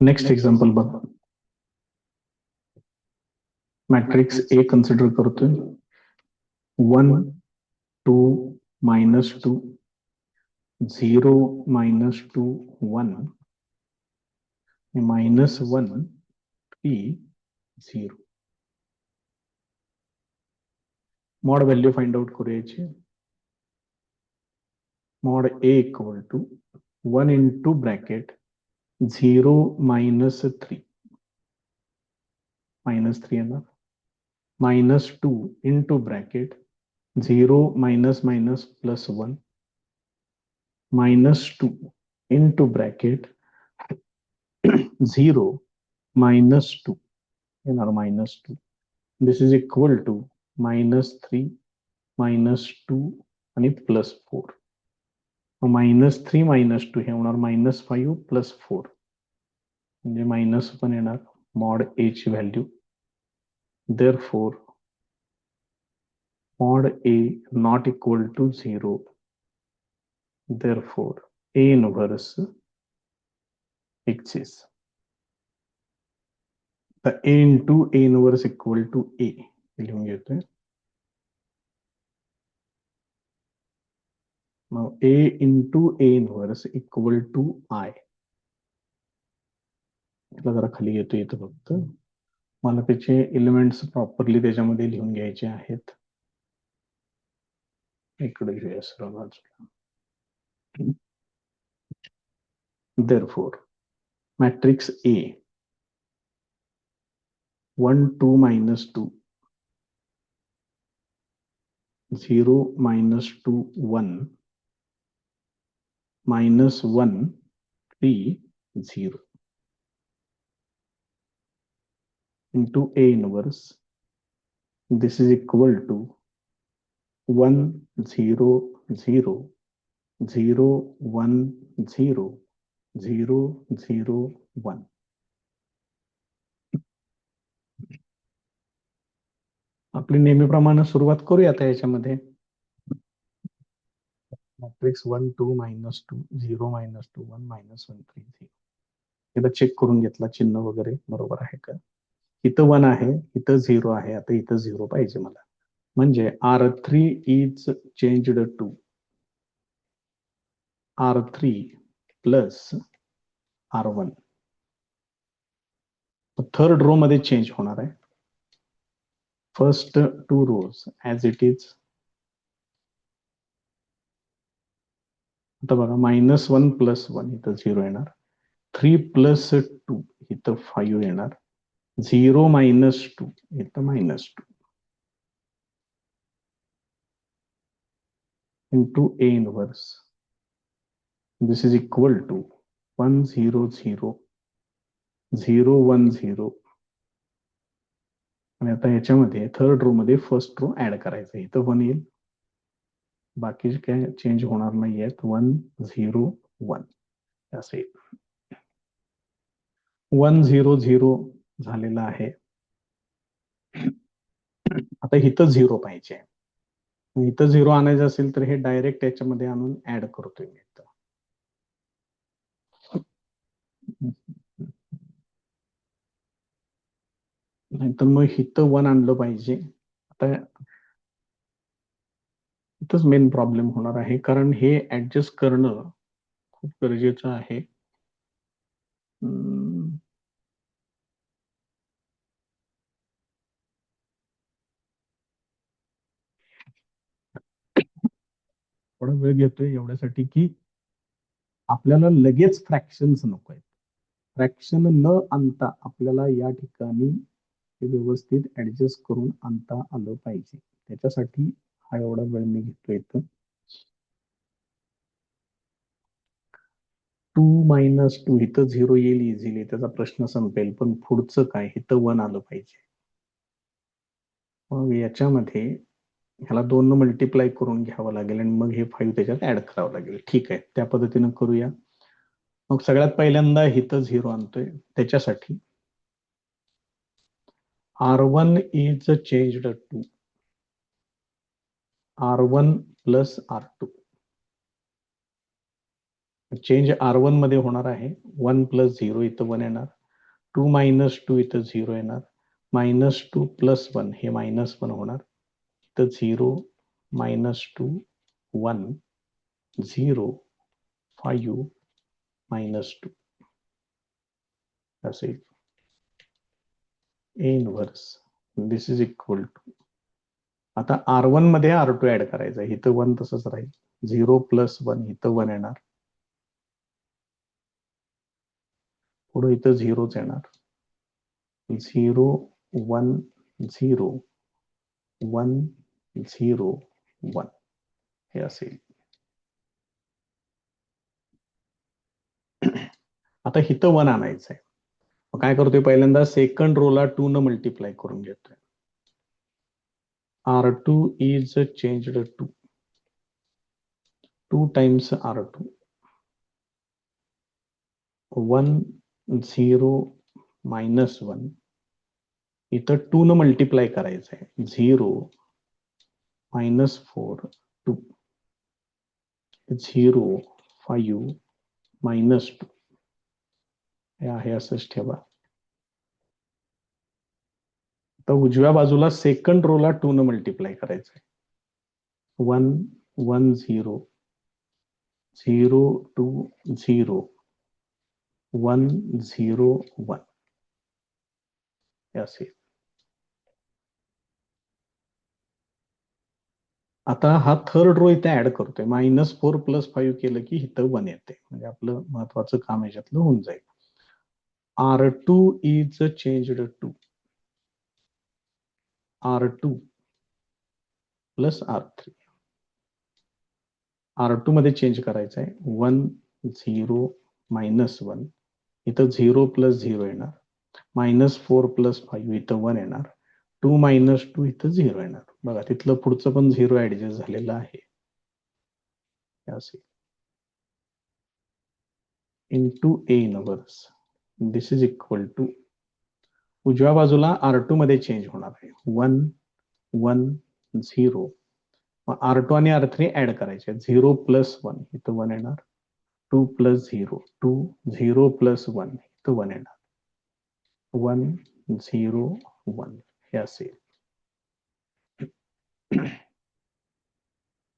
Next example बघा. Matrix ए consider करतोय. 1 2 -2 0 -2 1 -1 3 0. Mod value find out करूया याची. Mod A equal to 1 into bracket 0 -3 -3 येणार, -2 into bracket 0 plus 1 -2 into bracket 0 -2 येणार -2. दिस is equal to -3 -2 आणि +4. -3 -2 हे होणार -5 + 4 म्हणजे -1 येणार मॉड ए ची value. Therefore mod A not equal to 0. Therefore A inverse exist. तर A into A inverse equal to A लिहून घेतोय. मग A into A inverse equal to I. याला जरा खाली येतो इथं फक्त मला त्याचे एलिमेंट्स प्रॉपरली त्याच्यामध्ये लिहून घ्यायचे आहेत. इकडे घेऊया सर्व बाजूला. Therefore, matrix A 1 2 -2 0 -2 1 -1 3 0 into A inverse. This is equal to 1 0 0 0 1 0 0 0 1. आपली नेहमीप्रमाणे सुरुवात करूया आता याच्यामध्ये. मॅट्रिक्स 1 2 -2 0 -2 1 -1 3 0. एकदा चेक करून घेतला चिन्ह वगैरे बरोबर आहे का. इथं 1 आहे, इथं 0 आहे, आता इथं 0 पाहिजे मला. म्हणजे R3 is changed to R3 plus R1. Third row मध्ये चेंज होणार आहे. First 2 rows as it is. आता बघा -1 प्लस 1 इथं 0 येणार, 3 प्लस 2 इथं 5 येणार, 0 -2 इथं -2 into A inverse. This is equal to 1 0 0 0 1 0. आणि आता याच्यामध्ये थर्ड रो मध्ये फर्स्ट रो ऍड करायचं. इथं 1 येईल, बाकीचे काय चेंज होणार नाही आहेत. 1 0 1 असे 1 0 0 झालेला आहे. आता इथं 0 पाहिजे. इथं 0 आणायचं असेल तर हे डायरेक्ट याच्यामध्ये आणून ऍड करतोय मी इथं. नाहीतर मग इथं 1 आणलं पाहिजे. आता इथंच मेन प्रॉब्लेम होणार आहे, कारण हे ऍडजस्ट करणं खूप गरजेचं आहे. थोडा वेळ घेतोय एवढ्यासाठी की आपल्याला लगेच फ्रॅक्शन्स नको आहेत. फ्रॅक्शन न आणता आपल्याला या ठिकाणी व्यवस्थित ऍडजस्ट करून आणता आलं पाहिजे. त्याच्यासाठी हा एवढा वेळ मी घेतोय. इथं 2 -2 इथं 0 येईल इझिली, त्याचा प्रश्न संपेल. पण पुढचं काय, इथं 1 आलं पाहिजे. मग याच्यामध्ये ह्याला 2 न मल्टिप्लाय करून घ्यावं लागेल आणि मग हे 5 त्याच्यात ऍड करावं लागेल. ठीक आहे, त्या पद्धतीनं करूया. मग सगळ्यात पहिल्यांदा इथं 0 आणतोय. त्याच्यासाठी R1 is changed to R1 plus R2. Change R1 मध्ये होणार आहे. 1 + 0 इथं 1 येणार, 2 - 2 इथं 0 येणार, -2 + 1 हे -1 होणार, इथं 0 -2 1 0 5 -2 असेल. A inverse this is equal to, आता R1 मध्ये R2 ऍड करायचा आहे, इथं 1 तसंच राहील, 0 + 1 इथं 1 येणार, पुढे इथं 0च येणार, 0 1 0 1 0 1 हे असेल. आता इथं 1 आणायचं आहे. मग काय करतोय, पहिल्यांदा सेकंड रोला 2 न मल्टिप्लाय करून घेतोय. R2 is changed to 2 times R2, 1 0 -1 इथं 2 न मल्टिप्लाय करायचं आहे, 0 -4 2 0 5 -2 हे आहे, असंच ठेवा. तर उजव्या बाजूला सेकंड रोला 2 न मल्टिप्लाय करायचं आहे, 1 1 0 0 2 0 1 0 1 हे असेल. आता हा थर्ड रो इथे ऍड करतोय, -4 + 5 केलं की इथं 1 येते, म्हणजे आपलं महत्वाचं काम याच्यातलं होऊन जाईल. R2 is changed to R2 + R3. R2 मध्ये चेंज करायचं आहे, 1 0 -1 इथं 0 + 0 येणार, -4 + 5 इथं 1 येणार, 2 - 2 इथं 0 येणार. बघा तिथलं पुढचं पण 0 ऍडजस्ट झालेलं आहे. Into A inverse this is equal to, उजव्या बाजूला R2 मध्ये चेंज होणार आहे, 1 1 0 R2 आणि R3 ऍड करायचे, 0 + 1 इथं 1 येणार, 2 + 0 2 0 + 1 इथं 1 येणार, 1 0 1 हे असेल.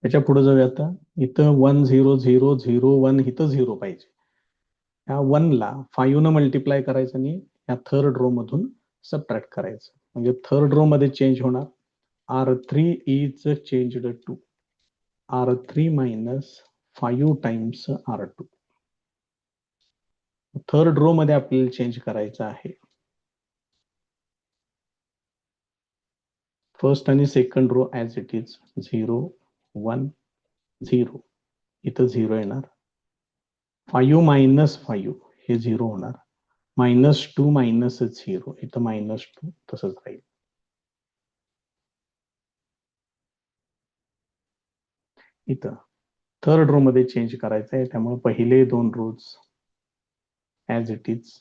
त्याच्या पुढे जाऊया. आता इथं 1 0 0 0 1 इथं 0 पाहिजे, ह्या 1 ला 5 न मल्टिप्लाय करायचं आणि ह्या थर्ड रो मधून सबट्रॅक्ट करायचं, म्हणजे थर्ड रो मध्ये चेंज होणार. R3 is changed to R3 - 5 times R2. Third row मध्ये आपल्याला चेंज करायचं आहे. फर्स्ट आणि second row as it is, 0 1 0 इथं 0 येणार, 5 - 5 हे 0 होणार, -2 - 0 इथं -2 तसंच राहील. इथं थर्ड रो मध्ये चेंज करायचं आहे, त्यामुळे पहिले 2 रोज ऍज इट इज.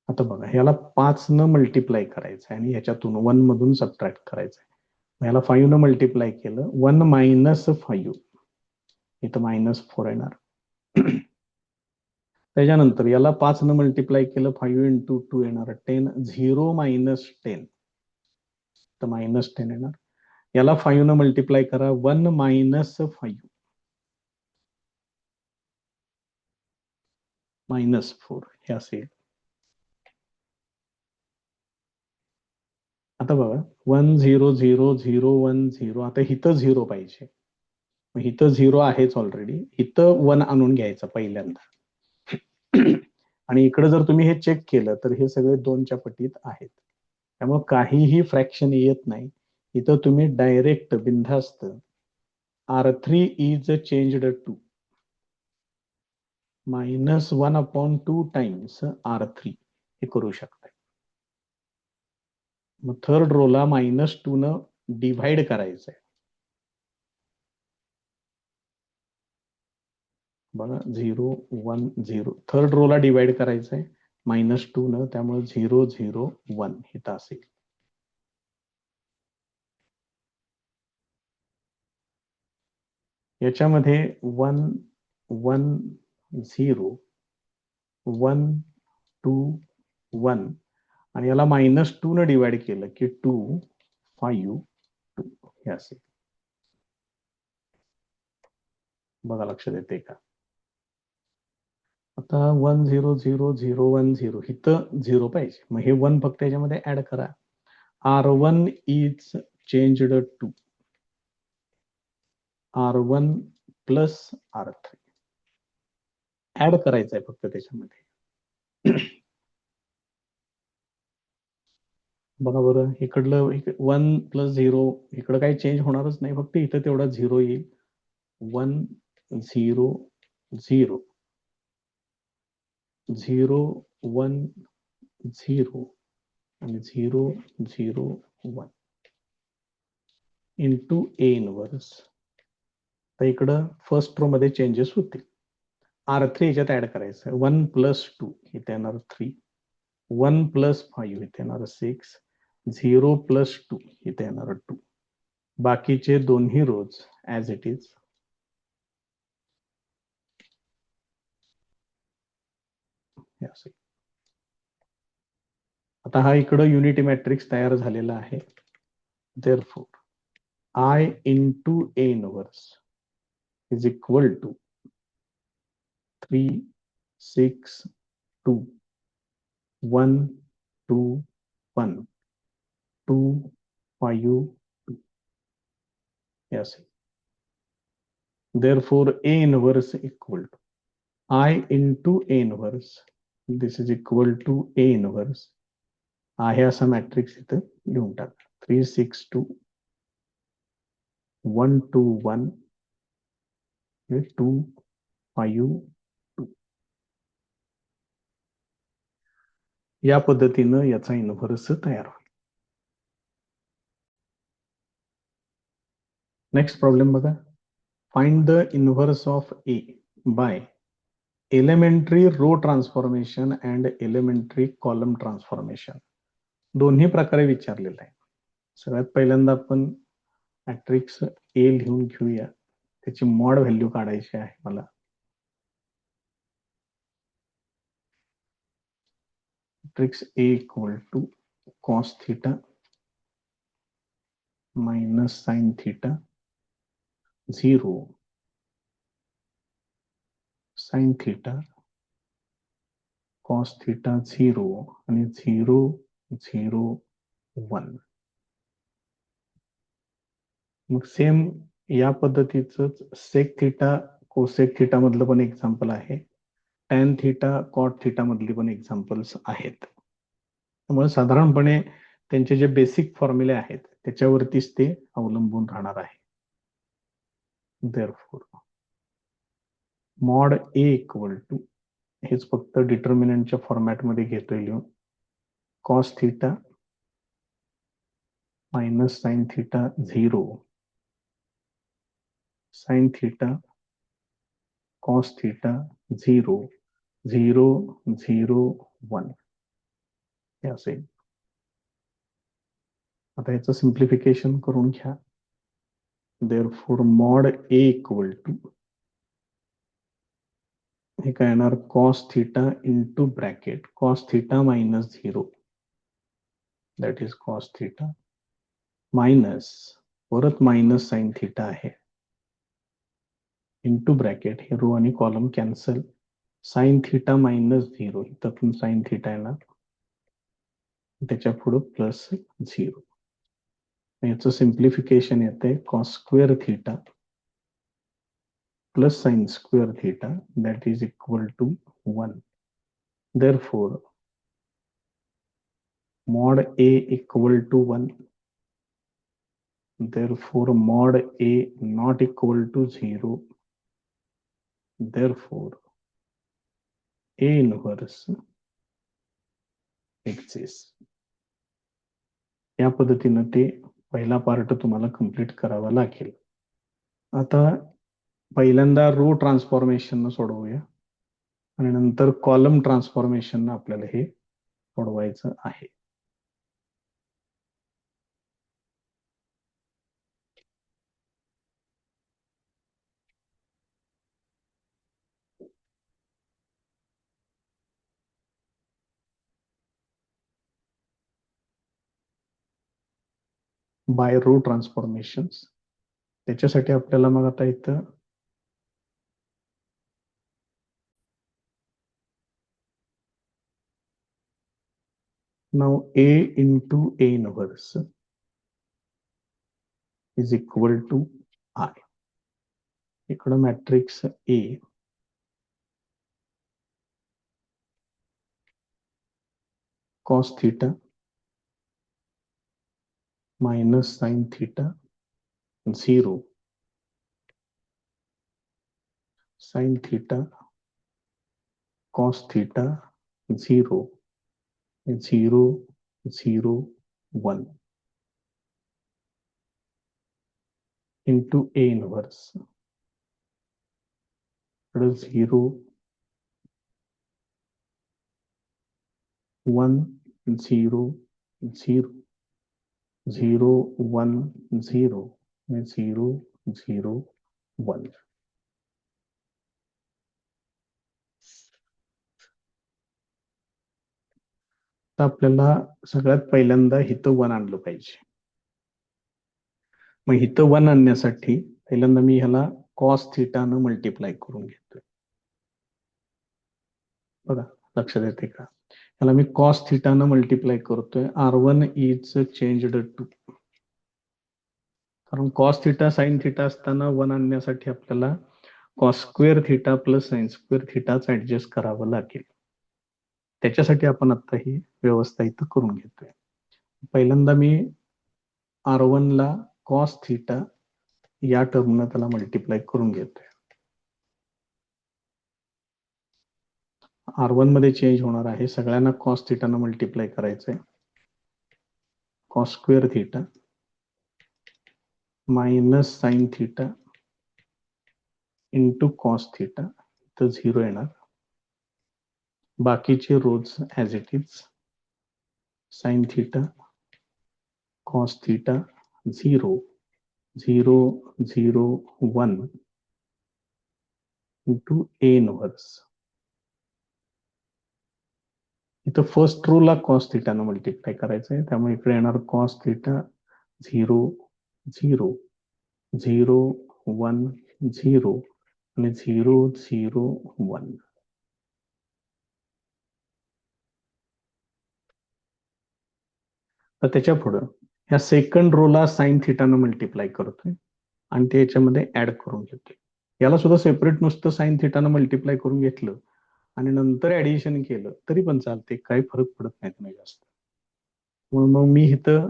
आता बघा ह्याला 5 न मल्टिप्लाय करायचं आहे आणि ह्याच्यातून 1 मधून सबट्रॅक्ट करायचं आहे. ह्याला 5 न मल्टिप्लाय केलं, 1 - 5 इथं -4 येणार. त्याच्यानंतर याला 5 न मल्टिप्लाय केलं, 5 × 2 येणार 10, 0 - 10 तर -10 येणार. याला 5 न मल्टिप्लाय करा, 1 - 5 -4 हे असेल. आता बघा 1 0 0 0 1 0, आता इथं 0 पाहिजे, मग इथं 0 आहेच ऑलरेडी, इथं 1 आणून घ्यायचं पहिल्यांदा. आणि इकडे जर तुम्ही हे चेक केलं तर हे सगळे 2च्या पटीत आहेत, त्यामुळे काहीही फ्रॅक्शन येत नाही. इथं तुम्ही डायरेक्ट बिनधास्त R3 is changed to -1/2 times R3 हे करू शकता. मग थर्ड रोला -2 न डिव्हाइड करायचंय. बघा 0 1 0 थर्ड रोला डिवाइड करायचंय -2 न, त्यामुळे 0 0 1 इथं असेल. याच्यामध्ये 1 1 0 1 2 1 आणि याला -2 न डिवाइड केलं की 2 5 2 हे असेल. बघा लक्षात येते का? आता 1 0 0 0 1 0 इथं 0 पाहिजे, मग हे 1 फक्त याच्यामध्ये ऍड करा. R1 is changed to R1 plus R3 add करायचं आहे फक्त त्याच्यामध्ये. बघा बरं, इकडलं 1 प्लस 0 इकडं काही चेंज होणारच नाही, फक्त इथं तेवढा 0 येईल. 1 0 0 0 1 0 आणि 0 0 1 इंटू ए इनवर्स. तर इकडं फर्स्ट रो मध्ये चेंजेस होतील. R3 याच्यात ऍड करायचं. 1 प्लस 2 इथे येणार 3, 1 प्लस 5 इथे येणार 6, 0 प्लस 2 इथे येणार 2. बाकीचे दोन्ही रोज ऍज इट इज. आता हा इकडं युनिटी मॅट्रिक्स तयार झालेला आहे. Therefore, I into A inverse is equal to 3 6 2 1 2 1 2 5 2. Yes. Therefore, A inverse equal to I into A inverse. This is equal to A inverse. आहे असा मॅट्रिक्स इथं लिहून टाका. 3 6 2 1 2 1 2 5 2. या पद्धतीनं याचा इन्व्हर्स तयार होईल. नेक्स्ट प्रॉब्लेम बघा. Find the inverse of A by elementary row transformation and elementary column transformation. दोन्ही प्रकारे विचारलेलं आहे. सगळ्यात पहिल्यांदा आपण मॅट्रिक्स ए लिहून घेऊया. त्याची मॉड व्हॅल्यू काढायची आहे मला. Matrix A equal to cos theta minus sine theta 0 sine theta cos theta 0 आणि 0 0 1. मग सेम या पद्धतीच सेक थीटा कोसेक थीटा मधलं पण एक्झाम्पल आहे. टॅन थीटा कॉट थीटा मधली पण एक्झाम्पल्स आहेत. त्यामुळे साधारणपणे त्यांचे जे बेसिक फॉर्म्युले आहेत त्याच्यावरतीच ते अवलंबून राहणार आहे. Therefore, mod A equal to हेच फक्त डिटर्मिनंटच्या फॉर्मॅटमध्ये घेतोय लिहून. Cos theta minus sine theta 0 sine theta cos theta 0 0 0 1 हे असेल. आता याचं सिम्प्लिफिकेशन करून घ्या. Therefore, mod A equal to हे काय येणार cos theta into bracket cos theta minus 0 that is cos theta minus परत मायनस साइन थीटा आहे इंटू ब्रॅकेट हे रो आणि column cancel sine theta minus 0 इथं साइन थीटा येणार त्याच्या पुढे प्लस 0. याचं सिम्प्लिफिकेशन येते cos square theta plus sine square theta that is equal to 1. Therefore, mod A equal to 1. Therefore, mod A not equal to 0. Therefore, A inverse exists. या पद्धतीनं ते पहिला पार्ट तुम्हाला कंप्लीट करावा लागेल. आता पहिल्यांदा रो ट्रान्सफॉर्मेशन सोडवूया आणि नंतर कॉलम ट्रान्सफॉर्मेशन आपल्याला हे सोडवायचं आहे. By row transformations. त्याच्यासाठी आपल्याला मग आता इथं नाव A into A inverse is equal to I. इकडं matrix A cos theta minus sin theta 0 sin theta cos theta 0 0 0 1 into A inverse 0 1 0 0 0 1 0 0 0 1. तर आपल्याला सगळ्यात पहिल्यांदा इथं 1 आणलं पाहिजे. मग इथं 1 आणण्यासाठी पहिल्यांदा मी ह्याला कॉस थिटानं मल्टिप्लाय करून घेतोय. बघा लक्षात येते का? ह्याला मी कॉस थिटानं मल्टिप्लाय करतोय. R1 इज चेंज्ड टू, कारण कॉस थिटा साइन थिटा असताना 1 आणण्यासाठी आपल्याला cos square theta plus sine square थिटाच ऍडजस्ट करावं लागेल. त्याच्यासाठी आपण आता ही व्यवस्था इथं करून घेतोय. पहिल्यांदा मी R1 ला कॉस थिटा या टर्मनं त्याला मल्टिप्लाय करून घेतोय. R1 मध्ये चेंज होणार आहे, सगळ्यांना कॉस थिटानं मल्टिप्लाय करायचंय. Cos square theta minus sine theta into cos theta, तर 0 येणार. बाकीचे rows as it is. Sine theta cos theta 0 0 0 1 into A inverse. इथं फर्स्ट रो ला कॉस थिटानं मल्टिप्लाय करायचंय, त्यामुळे इकडे येणार कॉस थिटा 0 0 0 1 0 आणि 0 0 1. तर त्याच्या पुढं ह्या सेकंड रोला साइन थिटानं मल्टिप्लाय करतोय आणि ते याच्यामध्ये ऍड करून घेतोय. याला सुद्धा सेपरेट नुसतं साइन थिटानं मल्टिप्लाय करून घेतलं आणि नंतर ऍडिशन केलं तरी पण चालते, काही फरक पडत नाही नाही जास्त. मग मी इथं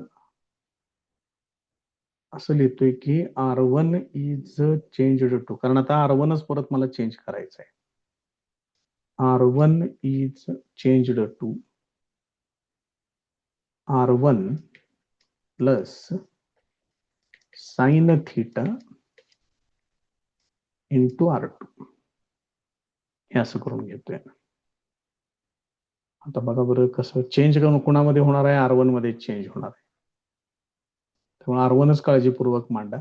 असं लिहितोय की R1 इज चेंज्ड टू, कारण आता R1च परत मला चेंज करायचं आहे. R1 is changed to R1 plus sine theta into R2 हे असं करून घेतोय. आता बघा बरं कसं चेंज कोणामध्ये होणार आहे? R1 मध्ये चेंज होणार आहे. त्यामुळे R1च काळजीपूर्वक मांडा.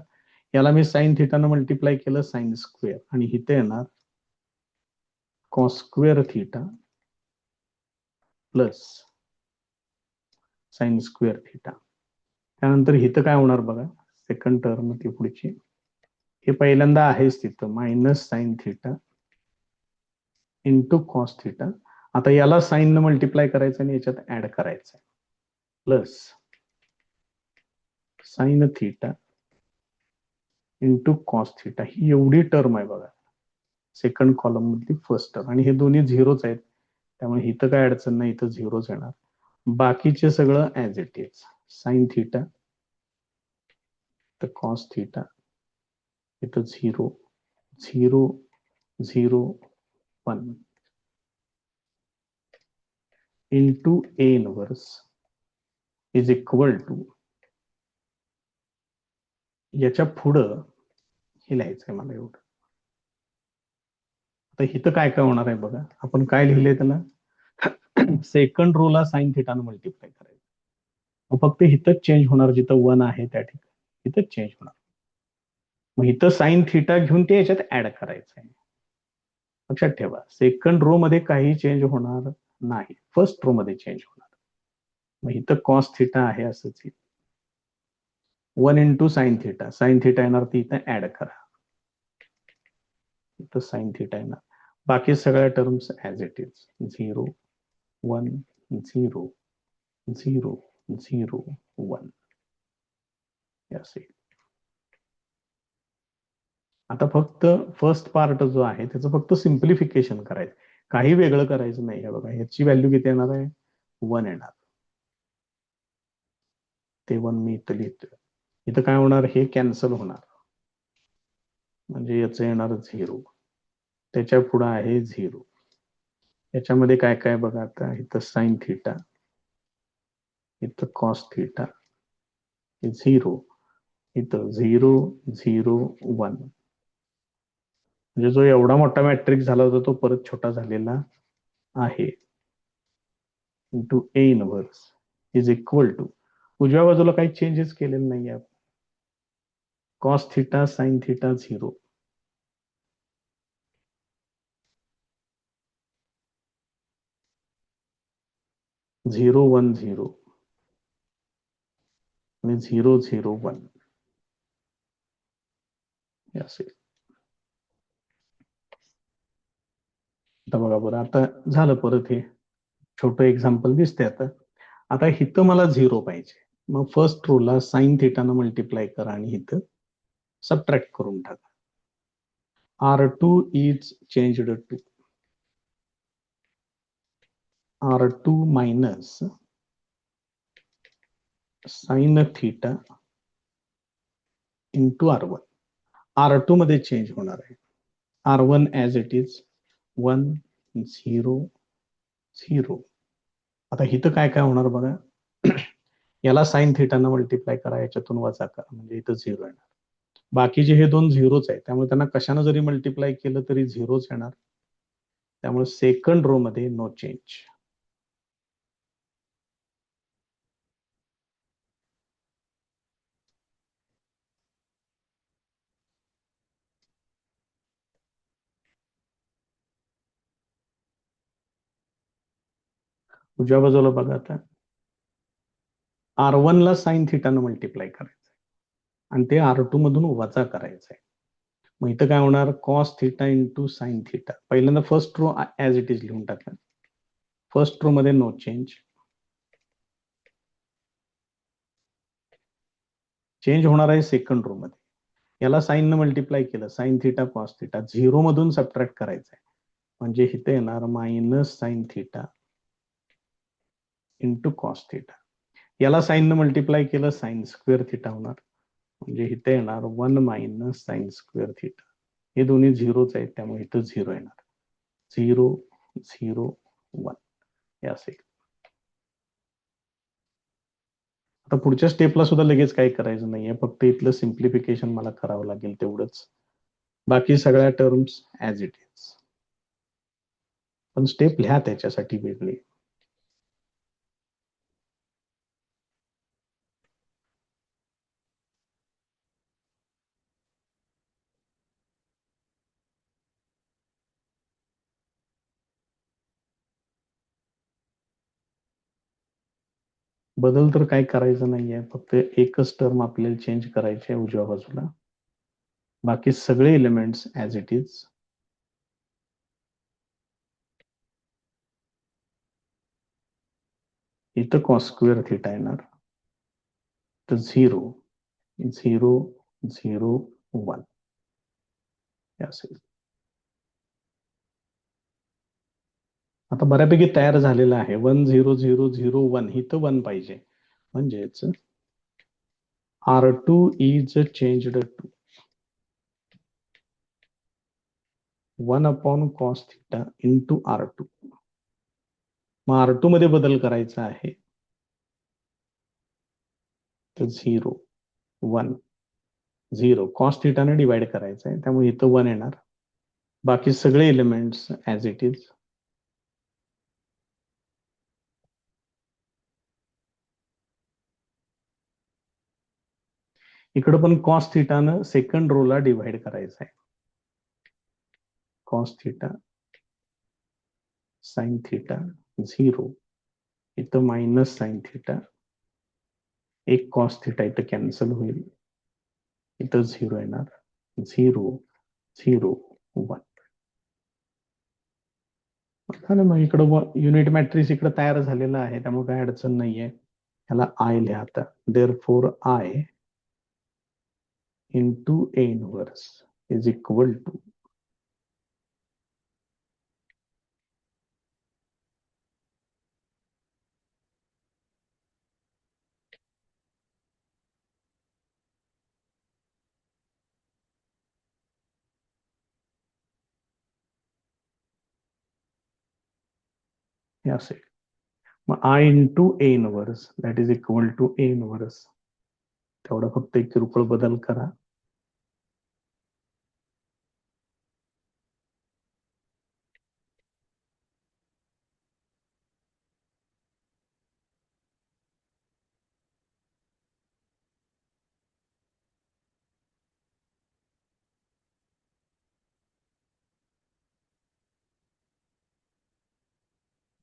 याला मी साइन थिटानं मल्टिप्लाय केलं साइन स्क्वेअर आणि इथे येणार cos square theta plus sine square theta. त्यानंतर इथं काय होणार बघा, सेकंड टर्म ती पुढची, हे पहिल्यांदा आहेच तिथं minus sine theta into cos theta. आता याला साइन न मल्टिप्लाय करायचं आणि याच्यात ऍड करायचं plus sine theta into cos theta. ही एवढी टर्म आहे बघा सेकंड कॉलम मधली फर्स्ट टर्म, आणि हे दोन्ही झिरोच आहेत त्यामुळे इथं काय अडचण नाही, इथं झिरोच येणार. बाकीचे सगळं as it is. Sine theta तर कॉस थिटा, इथं 0 0 0 1 into A inverse is equal to, याच्या पुढं हे लिहायचंय मला एवढं. आता इथं काय काय होणार आहे बघा, आपण काय लिहिलंय त्याला, सेकंड रोला साइन थिटानं मल्टिप्लाय करायचं. फक्त इथंच चेंज होणार, जिथं 1 आहे त्या ठिकाणी इथंच चेंज होणार. मग इथं साइन थिटा घेऊन ते याच्यात ऍड करायचं आहे. लक्षात ठेवा सेकंड रो मध्ये काही चेंज होणार नाही, फर्स्ट रो मध्ये चेंज होणार. मग इथं कॉस थिटा आहे असंच. 1 इंटू साइन थिटा येणार ती इथं ऍड करा, इथं साइन थिटा येणार. बाकी सगळ्या टर्म्स ऍज इट इज 0 1 0 0 0 1 असे. आता फक्त फर्स्ट पार्ट जो आहे त्याचं फक्त सिम्प्लिफिकेशन करायचं, काही वेगळं करायचं नाही. हे बघा, ह्याची व्हॅल्यू किती येणार आहे, 1 येणार. ते 1 मी इथं लिहितोय. इथं काय होणार, हे कॅन्सल होणार, म्हणजे याचं येणार 0. त्याच्या पुढे आहे 0. याच्यामध्ये काय काय बघा, आता इथं साइन थिटा, इथं कॉस थिटा, 0, इथं 0 0 1. म्हणजे जो एवढा मोठा मॅट्रिक्स झाला होता तो परत छोटा झालेला आहे. Into A inverse is equal to, उजव्या बाजूला काही चेंजेस केलेले नाही आहे. कॉस थिटा साइन थिटा 0, 0 1 0 आणि 0 0 1 असेल. आता बघा बरं, आता झालं परत, हे छोटं एक्झाम्पल दिसते. आता आता इथं मला 0 पाहिजे, मग फर्स्ट रोला साइन थिटानं मल्टिप्लाय करा आणि इथं सबट्रॅक्ट करून टाका. R2 is changed to R2 minus sine theta into R1. R2 मध्ये चेंज होणार आहे. R1 as it is 1 0 0. आता इथं काय काय होणार बघा, याला साइन थिटानं मल्टिप्लाय करा, याच्यातून वजा करा, म्हणजे इथं 0 येणार. बाकीचे हे दोन झिरोच आहे, त्यामुळे त्यांना कशानं जरी मल्टिप्लाय केलं तरी झिरोच येणार. त्यामुळे सेकंड रो मध्ये नो चेंज. उजव्या बाजूला बघा, आता R1 ला साइन थिटानं मल्टिप्लाय करायचं आणि ते R2 मधून वजा करायचंय. मग इथं काय होणार, cos theta into sine theta. पहिल्यांदा first row as it is लिहून टाका. फर्स्ट रो मध्ये नो चेंज, चेंज होणार आहे सेकंड रो मध्ये. याला साइन न मल्टिप्लाय केलं, साइन थिटा कॉस थिटा, 0 मधून सबट्रॅक्ट करायचं आहे, म्हणजे इथे येणार minus sine theta into cos theta. याला साइन न मल्टिप्लाय केलं, साइन स्क्वेअर थिटा होणार, म्हणजे इथे येणार 1 मायनस साइन स्क्वेअर थिटा. हे दोन्ही झिरोच आहेत, त्यामुळे इथं 0 येणार. 0 0 1 हे असेल. आता पुढच्या स्टेपला सुद्धा लगेच काही करायचं नाहीये, फक्त इथलं सिम्प्लिफिकेशन मला करावं लागेल तेवढंच. बाकी सगळ्या टर्म्स ऍज इट इज, पण स्टेप लिहा त्याच्यासाठी वेगळी. बदल तर काही करायचं नाहीये, फक्त एकच टर्म आपल्याला चेंज करायची आहे उजव्या बाजूला. बाकी सगळे एलिमेंट्स ऍज इट इज. इथं कॉस स्क्वेअर थिटा येणार, तर 0 0 0 1 हे असेल. आता बऱ्यापैकी तयार झालेलं आहे. 1 0 0 0 1, इथं 1 पाहिजे, म्हणजेच R2 is changed to 1 upon cos theta into R2. मग R2 मध्ये बदल करायचा आहे, तर 0 1 0 कॉस थिटाने डिवाइड करायचं आहे, त्यामुळे इथं 1 येणार. बाकी सगळे एलिमेंट्स ऍज इट इज. इकडं पण कॉस थिटानं सेकंड रोला डिवाइड करायचं आहे. कॉस थिटा साइन थिटा 0, इथं मायनस साइन थिटा एक कॉस थिटा इथं कॅन्सल होईल, इथं 0 येणार, 0 0 1. आणि मग इकडं युनिट मॅट्रिक्स इकडं तयार झालेला आहे, त्यामुळे काही अडचण नाहीये. ह्याला आय लिहा आता. Therefore I into A inverse is equal to हे असेल. मग I into A inverse that is equal to A inverse. तेवढा फक्त एक किरकोळ बदल करा.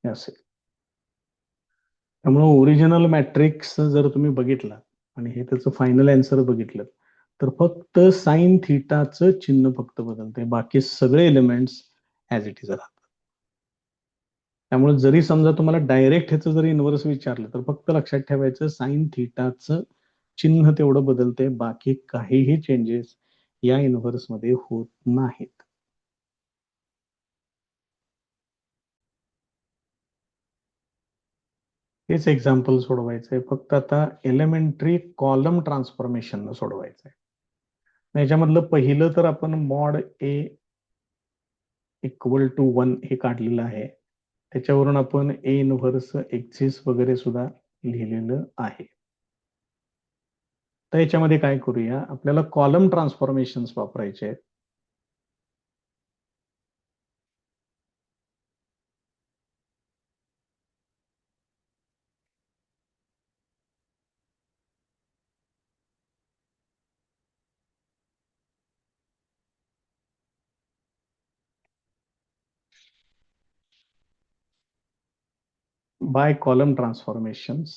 हे असेल. त्यामुळे ओरिजिनल मॅट्रिक्स जर तुम्ही बघितला आणि हे त्याचं फायनल आन्सर बघितलं तर फक्त साइन थिटाचं चिन्ह फक्त बदलते, बाकी सगळे एलिमेंट्स ऍज इट इज राहतात. त्यामुळे जरी समजा तुम्हाला डायरेक्ट ह्याचं जरी इन्व्हर्स विचारलं तर फक्त लक्षात ठेवायचं साइन थिटाचं चिन्ह तेवढं बदलते, बाकी काहीही चेंजेस या इन्व्हर्स मध्ये होत नाहीत. हेच एक्झाम्पल सोडवायचंय, फक्त आता एलिमेंटरी कॉलम ट्रान्सफॉर्मेशन सोडवायचंय. याच्यामधलं पहिलं तर आपण मॉड ए इक्वल टू 1 हे काढलेलं आहे, त्याच्यावरून आपण ए इनव्हर्स एक्सिस वगैरे सुद्धा लिहिलेलं आहे. तर याच्यामध्ये काय करूया, आपल्याला कॉलम ट्रान्सफॉर्मेशन वापरायचे आहेत. By column transformations.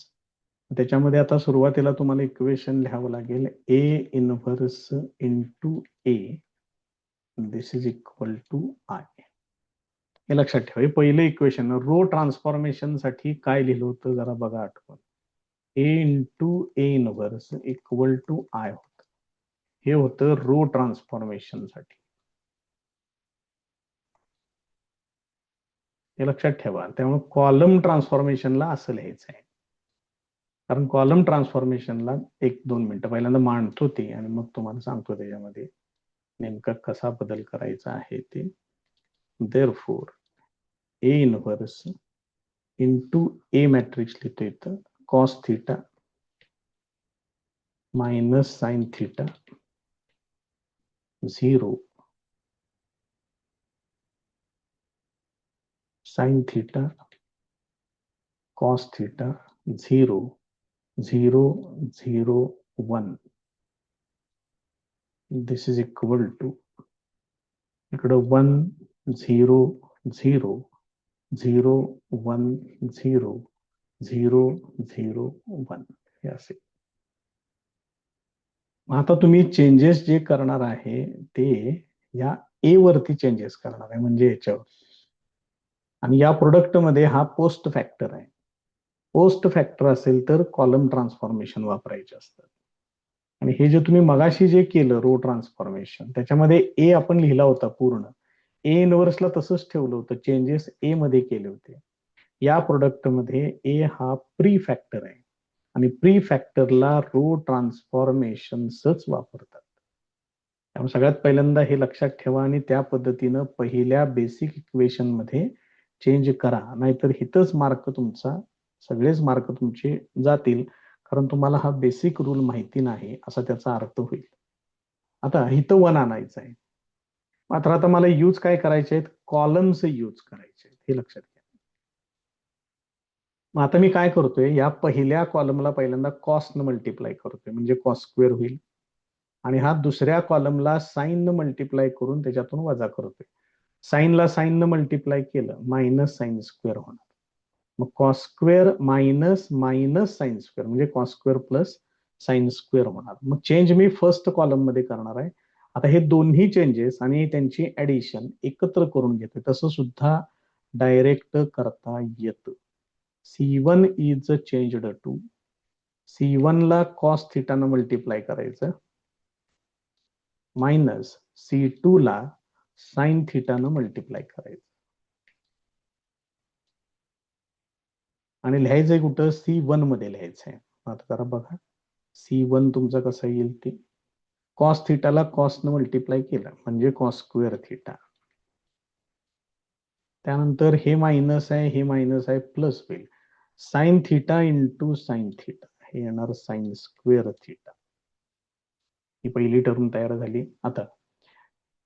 त्याच्यामध्ये आता सुरुवातीला तुम्हाला इक्वेशन लिहावं लागेल A inverse into A this is equal to I. हे लक्षात ठेवा, हे पहिलं इक्वेशन. रो ट्रान्सफॉर्मेशन साठी काय लिहिलं होतं जरा बघा आठवण. A into A inverse equal to I होतं. हे होतं रो ट्रान्सफॉर्मेशन साठी. हे लक्षात ठेवा. त्यामुळे कॉलम ट्रान्सफॉर्मेशनला असं लिहायचं आहे, कारण कॉलम ट्रान्सफॉर्मेशनला 1-2 मिनिटं पहिल्यांदा मांडतो ते आणि मग तुम्हाला सांगतो त्याच्यामध्ये नेमका कसा बदल करायचा आहे ते. Therefore A inverse into A matrix लिहितो इथं, cos theta minus sine theta 0 sine theta cos theta 0 0 0 1 this is equal to इकडं 1 0 0 0 1 0 0 0 1 हे असे. आता तुम्ही चेंजेस जे करणार आहे ते या ए वरती चेंजेस करणार आहे, म्हणजे याच्यावर. आणि या प्रोडक्ट मध्ये हा पोस्ट फॅक्टर आहे. पोस्ट फॅक्टर असेल तर कॉलम ट्रान्सफॉर्मेशन वापरायचे असतात. आणि हे जे तुम्ही मगाशी जे केलं रो ट्रान्सफॉर्मेशन, त्याच्यामध्ये ए आपण लिहिला होता पूर्ण, ए इनव्हर्सला तसंच ठेवलं होतं, चेंजेस ए मध्ये केले होते. या प्रोडक्ट मध्ये ए हा प्री फॅक्टर आहे आणि प्री फॅक्टरला रो ट्रान्सफॉर्मेशनच वापरतात. त्यामुळे सगळ्यात पहिल्यांदा हे लक्षात ठेवा आणि त्या पद्धतीनं पहिल्या बेसिक इक्वेशन मध्ये चेंज करा, नाहीतर हिथंच मार्क तुमचा, सगळेच मार्क तुमचे जातील, कारण तुम्हाला हा बेसिक रूल माहिती नाही असा त्याचा अर्थ होईल. आता इथं 1 आणायचं आहे, मात्र आता मला यूज काय करायचे आहेत, कॉलम्स यूज करायचे आहेत, हे लक्षात घ्या. मग आता मी काय करतोय, या पहिल्या कॉलमला पहिल्यांदा कॉस न मल्टिप्लाय करतोय, म्हणजे कॉस स्क्वेअर होईल. आणि हा दुसऱ्या कॉलमला साइन न मल्टिप्लाय करून त्याच्यातून वजा करतोय. साइनला साइन न मल्टिप्लाय केलं मायनस साइन स्क्वेअर होणार. मग cos square minus minus sine square म्हणजे cos square plus sine square होणार. मग चेंज मी फर्स्ट कॉलम मध्ये करणार आहे. आता हे दोन्ही चेंजेस आणि त्यांची ऍडिशन एकत्र करून घेते, तसं सुद्धा डायरेक्ट करता येतं. C1 is changed to, C1 ला कॉस थिटानं मल्टिप्लाय करायचं मायनस C2 ला साइन थिटानं मल्टिप्लाय करायचं आणि लिहायचंय कुठं, C1 मध्ये लिहायचंय. आता जरा बघा C1 तुमचा कसा येईल, ते कॉस थिटाला कॉसनं मल्टिप्लाय केलं म्हणजे कॉस स्क्वेअर थिटा. त्यानंतर हे मायनस आहे, हे मायनस आहे, प्लस होईल sign theta into sine theta, हे येणार साइन स्क्वेअर थिटा. ही पहिली टर्म तयार झाली. आता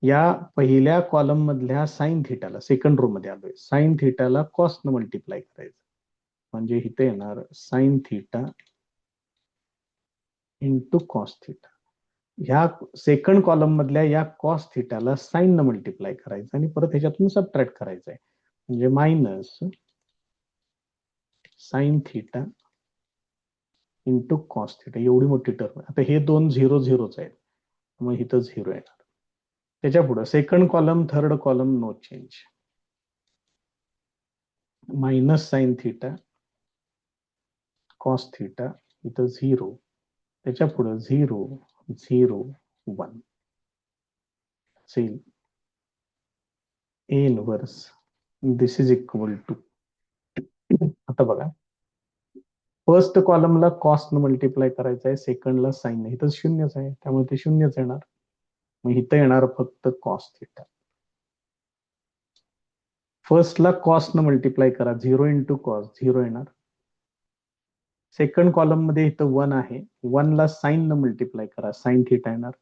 या पहिल्या कॉलम मधल्या साइन थिटाला, सेकंड रो मध्ये आलोय, साइन थिटाला कॉसनं मल्टिप्लाय करायचं म्हणजे इथे येणार sign theta into cos theta. ह्या सेकंड कॉलम मधल्या या कॉस थिटाला साइन न मल्टिप्लाय करायचं आणि परत ह्याच्यातून सबट्रॅक्ट करायचं आहे म्हणजे minus sine theta into cos theta. एवढी मोठी टर्म. आता हे दोन झिरो झिरोच आहेत, मग इथं झिरो येणार. त्याच्या पुढे second column third column no change, minus sine theta cos theta, इथं झिरो. त्याच्या पुढे zero zero one A inverse this is equal to. आता बघा फर्स्ट कॉलमला कॉस्ट न मल्टिप्लाय करायचं आहे, सेकंडला साइन, इथं शून्यच आहे त्यामुळे ते शून्यच येणार. मग इथं येणार फक्त कॉस थिटा. फर्स्टला कॉस्ट न मल्टिप्लाय करा, झिरो इंटू कॉस, झिरो येणार. सेकंड कॉलम मध्ये इथं वन आहे, वन ला साइन न मल्टिप्लाय करा, साइन थिटा येणार.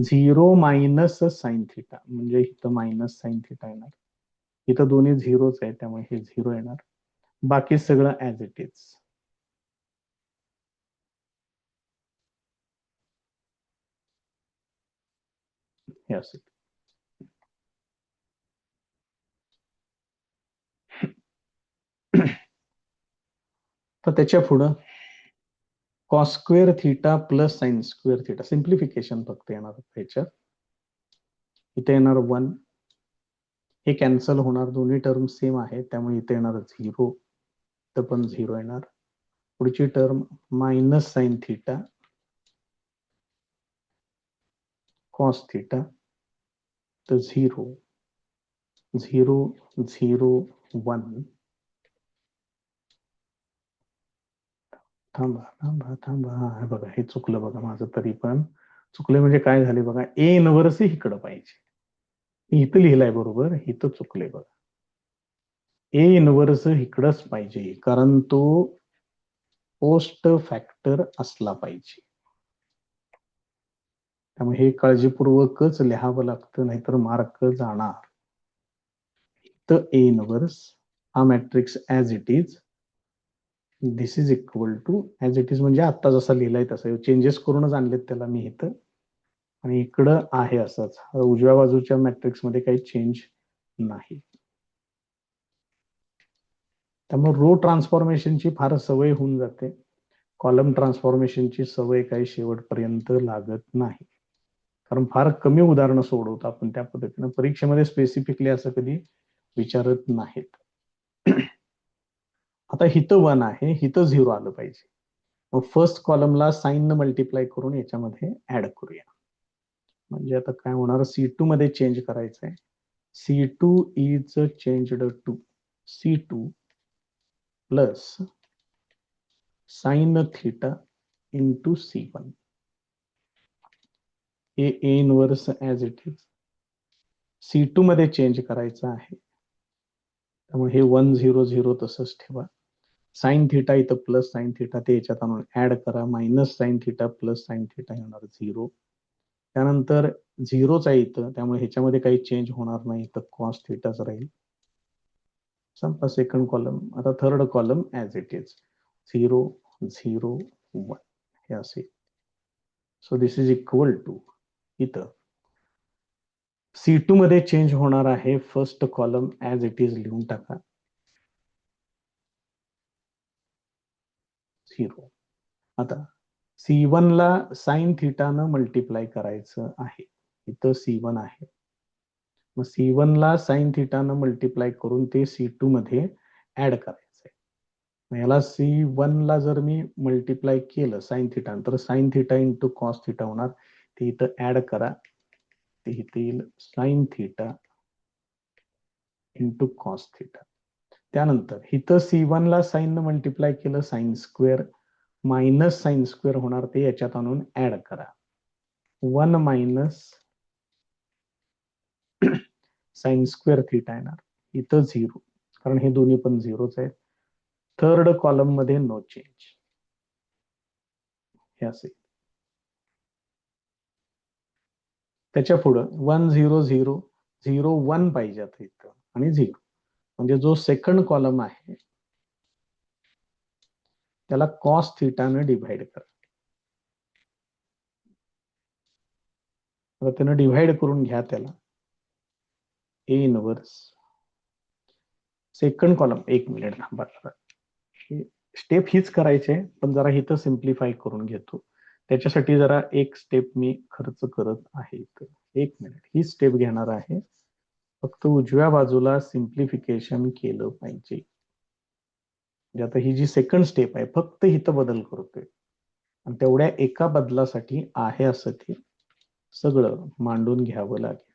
झिरो मायनस साइन थिटा म्हणजे इथं मायनस साइन थिटा येणार. इथं दोन्ही झिरोच आहे त्यामुळे हे झिरो येणार. बाकी सगळं ऍज इट इज. हे असेल. तर त्याच्या पुढं cos square theta plus sine square theta, simplification फक्त येणार ह्याच्यात. इथे येणार वन, हे कॅन्सल होणार, दोन्ही टर्म सेम आहे त्यामुळे इथे येणार झिरो, तर पण झिरो येणार. पुढची term minus sine theta cos theta, तर झिरो झिरो झिरो वन. थांबा थांबा थांबा, बघा हे चुकलं बघा माझं, तरी पण चुकलं म्हणजे काय झाले बघा, ए इनवर्स इकडं पाहिजे, इथं लिहिलंय बरोबर, इथं चुकलंय बघा. ए इनवर्स इकडंच पाहिजे कारण तो पोस्ट फॅक्टर असला पाहिजे. त्यामुळे हे काळजीपूर्वकच लिहावं लागतं, नाहीतर मार्क जाणार. तर ए इनवर्स हा matrix as it is, this is equal to as it is म्हणजे आता जसा लिहिलाय तसं, चेंजेस करूनच आणलेत त्याला मी इथं. आणि इकडं आहे असंच, उजव्या बाजूच्या मॅट्रिक्स मध्ये काही चेंज नाही. त्यामुळे रो ट्रान्सफॉर्मेशनची फार सवय होऊन जाते, कॉलम ट्रान्सफॉर्मेशनची सवय काही शेवटपर्यंत लागत नाही. कारण फार कमी उदाहरणं सोडवतो आपण त्या पद्धतीनं, परीक्षेमध्ये स्पेसिफिकली असं कधी विचारत नाहीत. आता हिथं वन आहे, हिथं झिरो आलं पाहिजे. मग फर्स्ट कॉलमला साइन न मल्टिप्लाय करून याच्यामध्ये ऍड करूया. म्हणजे आता काय होणार, C2 मध्ये चेंज करायचंय. C2 is changed to C2 plus sine theta into C1. हे A inverse as it is C2 मध्ये चेंज करायचं आहे, त्यामुळे हे 1 0 0 तसंच ठेवा. साइन थिटा इथं प्लस साइन थिटा, ते याच्यात आणून ऍड करा, minus sine theta plus sine theta येणार झिरो. त्यानंतर झिरोच आहे इथं त्यामुळे ह्याच्यामध्ये काही चेंज होणार नाही, तर कॉस थिटाच राहील. संपला सेकंड कॉलम. आता third column as it is, zero zero one हे असेल. So this is equal to, इथं C2 मध्ये चेंज होणार आहे, first column as it is लिहून टाका. 0. आता C1 ला साइन थिटानं मल्टिप्लाय करायचं आहे. इथं C1 आहे. मग C1 ला साइन थिटानं मल्टिप्लाय करून ते C2 मध्ये ऍड करायचंय. मग याला C1 ला जर मी मल्टिप्लाय केलं साइन थिटा, तर sign theta into cos theta होणार. ते इथं ऍड करा. ते इथे येईल sign theta into cos theta. त्यानंतर इथं C1 ला साइन मल्टिप्लाय केलं sine square minus sine square होणार, ते याच्यात आणून ऍड करा. 1 मायनस साइन स्क्वेअर थिटा येणार. इथं 0, कारण हे दोन्ही पण 0च आहेत. थर्ड कॉलम मध्ये नो चेंज. हे असे. त्याच्या पुढं 1 0 0 0 1 पाहिजे आता इथं आणि 0, म्हणजे जो सेकंड कॉलम आहे त्याला कॉस थिटानं डिव्हाइड करा. आता त्यानं डिव्हाइड करून घ्या त्याला. A inverse second column. 1 minute थांबा. स्टेप हीच करायची आहे, पण जरा इथं सिम्प्लिफाय करून घेतो. त्याच्यासाठी जरा एक स्टेप मी खर्च करत आहे. 1 मिनिट. ही स्टेप घेणार आहे. फक्त उजव्या बाजूला सिम्प्लिफिकेशन केलं पाहिजे. म्हणजे आता ही जी सेकंड स्टेप आहे, फक्त इथं बदल करतोय आणि तेवढ्या एका बदलासाठी आहे असं ते सगळं मांडून घ्यावं लागेल.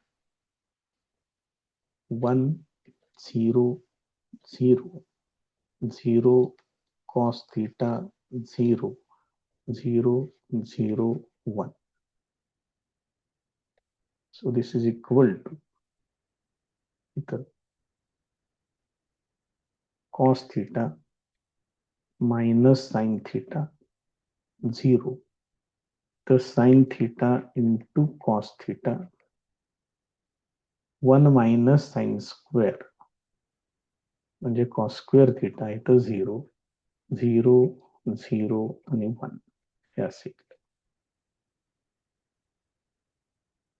1 0 0 0 cos theta 0 0 0 1. So this is equal to इतर cos theta minus sin theta 0. तर sin theta into cos theta 1 minus sin square म्हणजे cos square theta इथं 0 0 0 आणि 1 हे असेल.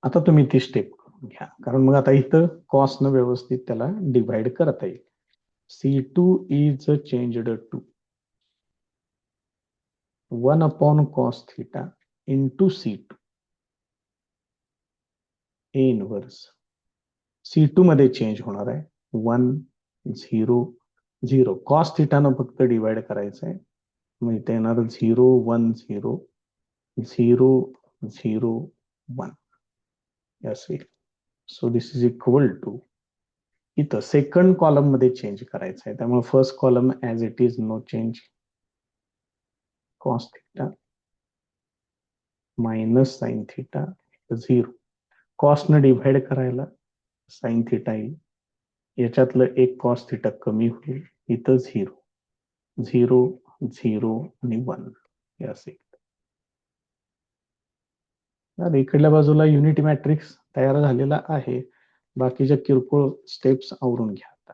आता तुम्ही ती स्टेप करून घ्या, कारण मग आता इथं कॉसनं व्यवस्थित त्याला डिव्हाइड करता येईल. C2 is changed to 1 upon cos theta into C2 A inverse. C2 मध्ये चेंज होणार आहे. 1 0 0 cos theta न फक्त डिवाइड करायचं आहे. मग इथे येणार 0 1 0 0 0 1 असेल. So this is equal to इथं सेकंड कॉलम मध्ये चेंज करायचं आहे. त्यामुळे first column as it is no change. cos theta minus sine theta 0. Cos न डिव्हाइड करायला साइन थिटा येईल. याच्यातलं एक कॉस थिटा कमी होईल. इथं 0 0 0 आणि 1 हे असेल. इकडल्या बाजूला युनिटी मॅट्रिक्स तयार झालेला आहे. बाकीच्या किरकोळ स्टेप्स आवरून घ्या. आता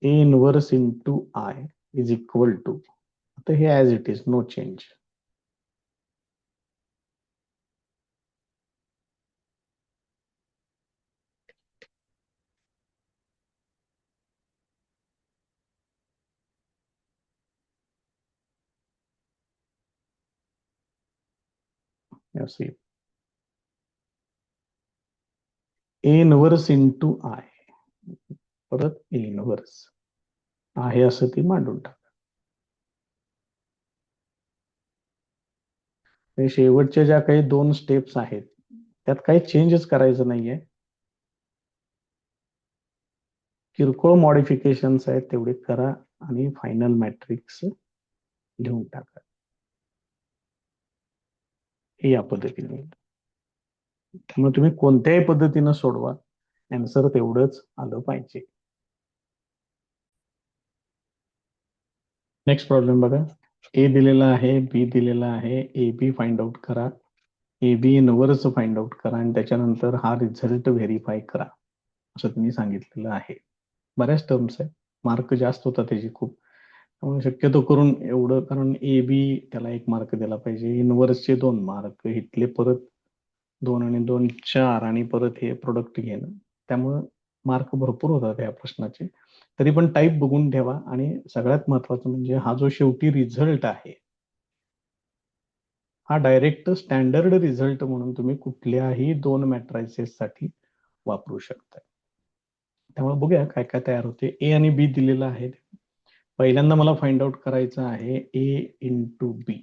A inverse into I is equal to, आता हे as it is no change. असेल ए इनवर्स इंटू आय, परत ए इनवर्स आहे असं ती मांडून टाका. शेवटच्या ज्या काही 2 स्टेप्स आहेत त्यात काही चेंजच करायचं नाहीये. किरकोळ मॉडिफिकेशन्स आहेत तेवढे करा आणि फायनल मॅट्रिक्स लिहून टाका. हे या पद्धतीने. त्यामुळे तुम्ही कोणत्याही पद्धतीनं सोडवा, आन्सर तेवढंच आलं पाहिजे. नेक्स्ट प्रॉब्लेम बघा. ए दिलेला आहे, बी दिलेला आहे. ए बी फाइंड आउट करा, A B inverse find out करा आणि त्याच्यानंतर हा रिझल्ट व्हेरीफाय करा असं तुम्ही सांगितलेलं आहे. बऱ्याच टर्म्स आहेत, मार्क जास्त होता त्याची खूप. त्यामुळे शक्यतो करून एवढं, कारण ए बी त्याला 1 मार्क दिला पाहिजे. इनवर्सचे 2 मार्क, इथले परत 2 आणि 2 4 आणि परत हे प्रोडक्ट घेणं. त्यामुळं मार्क भरपूर होतात या प्रश्नाचे. तरी पण टाईप बघून ठेवा. आणि सगळ्यात महत्वाचं म्हणजे हा जो शेवटी रिझल्ट आहे, हा डायरेक्ट स्टँडर्ड रिझल्ट म्हणून तुम्ही कुठल्याही 2 मॅट्रायसेस साठी वापरू शकता. त्यामुळे बघूया काय काय तयार होते. ए आणि बी दिलेलं आहे. पहिल्यांदा मला फाइंड आउट करायचं आहे ए इंटू बी.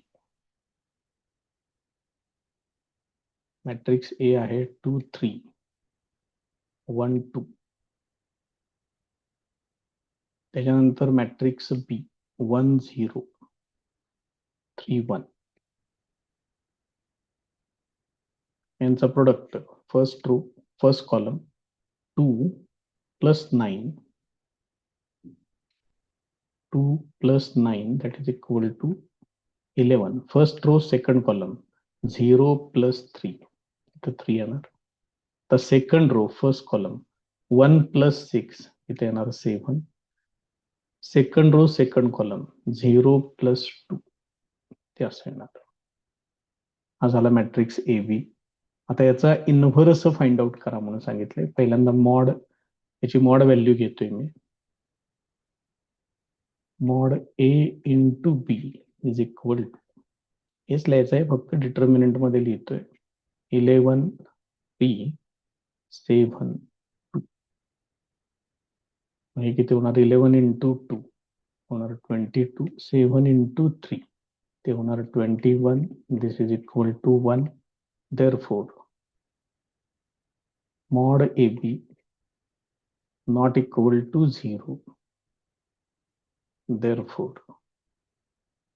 मॅट्रिक्स ए आहे 2 3 1 2. त्याच्यानंतर मॅट्रिक्स बी 1 0 3 1. यांचा product first row first column 2 plus 9 2 plus 9 that is equal to 11. First row second column 0 plus 3 इथं 3 येणार. तर second row first column 1 plus 6 इथे येणार 7. Second row second column 0 plus 2 ते असं येणार. हा झाला मॅट्रिक्स ए बी. आता याचा इन्व्हर्स फाइंड आउट करा म्हणून सांगितलंय. पहिल्यांदा मॉड, याची मॉड व्हॅल्यू घेतोय मी. Mod A into B is equal to, हेच लिहायचं आहे, फक्त डिटर्मिनंट मध्ये लिहितोय 11 बी 7 2. हे किती होणार? 11 इंटू 2 होणार 22. 7 इंटू 3 ते होणार 21. This is equal to 1. Therefore, mod AB not equal to 0. Therefore,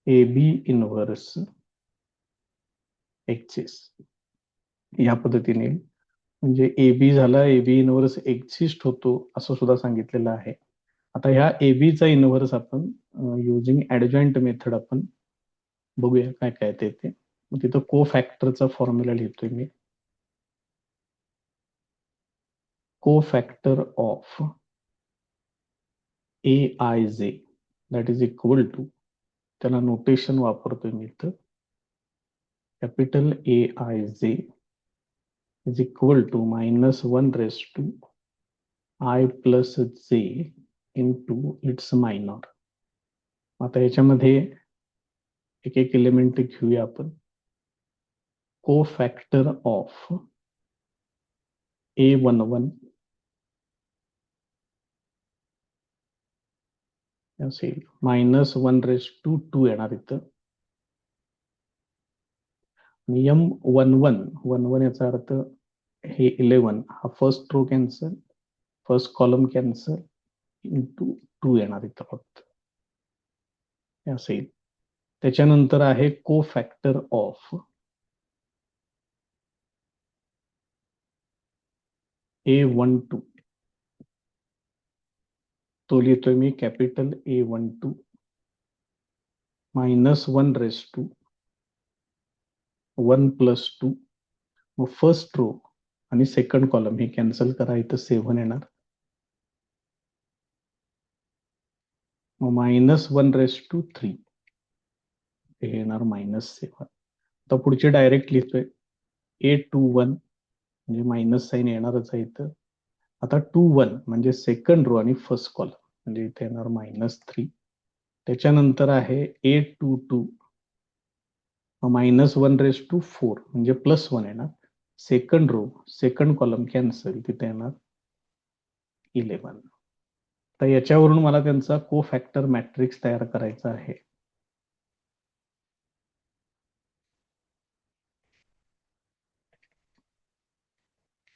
AB inverse exists. या पद्धतीने म्हणजे AB झाला, AB इनव्हर्स एक्झिस्ट होतो असं सुद्धा सांगितलेलं आहे. आता ह्या AB चा इनव्हर्स आपण युजिंग ऍडजॉइंट मेथड आपण बघूया काय काय ते. तिथं को फॅक्टरचा फॉर्म्युला लिहितोय मी. Co-factor of Aij that is equal to, त्याला नोटेशन वापरतोय मी इथं, capital Aij is equal to -1 raised to I plus j into its minor. आता याच्यामध्ये एक एक एलिमेंट घेऊया आपण. को-फॅक्टर ऑफ A11 असेल -1 raised to 2 येणार इथं. नियम 11 याचा अर्थ हे 11 हा first row cancel, first column cancel, into 2 येणार इथं फक्त असेल. त्याच्यानंतर आहे को फॅक्टर ऑफ A12, तो लिहितोय मी capital A12 -1 raised to 1 plus 2. मग फर्स्ट रो आणि सेकंड कॉलम हे कॅन्सल करा, इथं 7 येणार. मग -1 raised to 3 हे येणार -7. आता पुढचे डायरेक्ट लिहितोय A21 म्हणजे मायनस साईन येणारच आहे इथं. आता 21 म्हणजे सेकंड रो आणि फर्स्ट कॉलम म्हणजे इथे येणार -3. त्याच्यानंतर आहे A22 -1 raised to 4 म्हणजे +1 येणार. Second row second column cancel, तिथे येणार 11. तर याच्यावरून मला त्यांचा को फॅक्टर मॅट्रिक्स तयार करायचा आहे.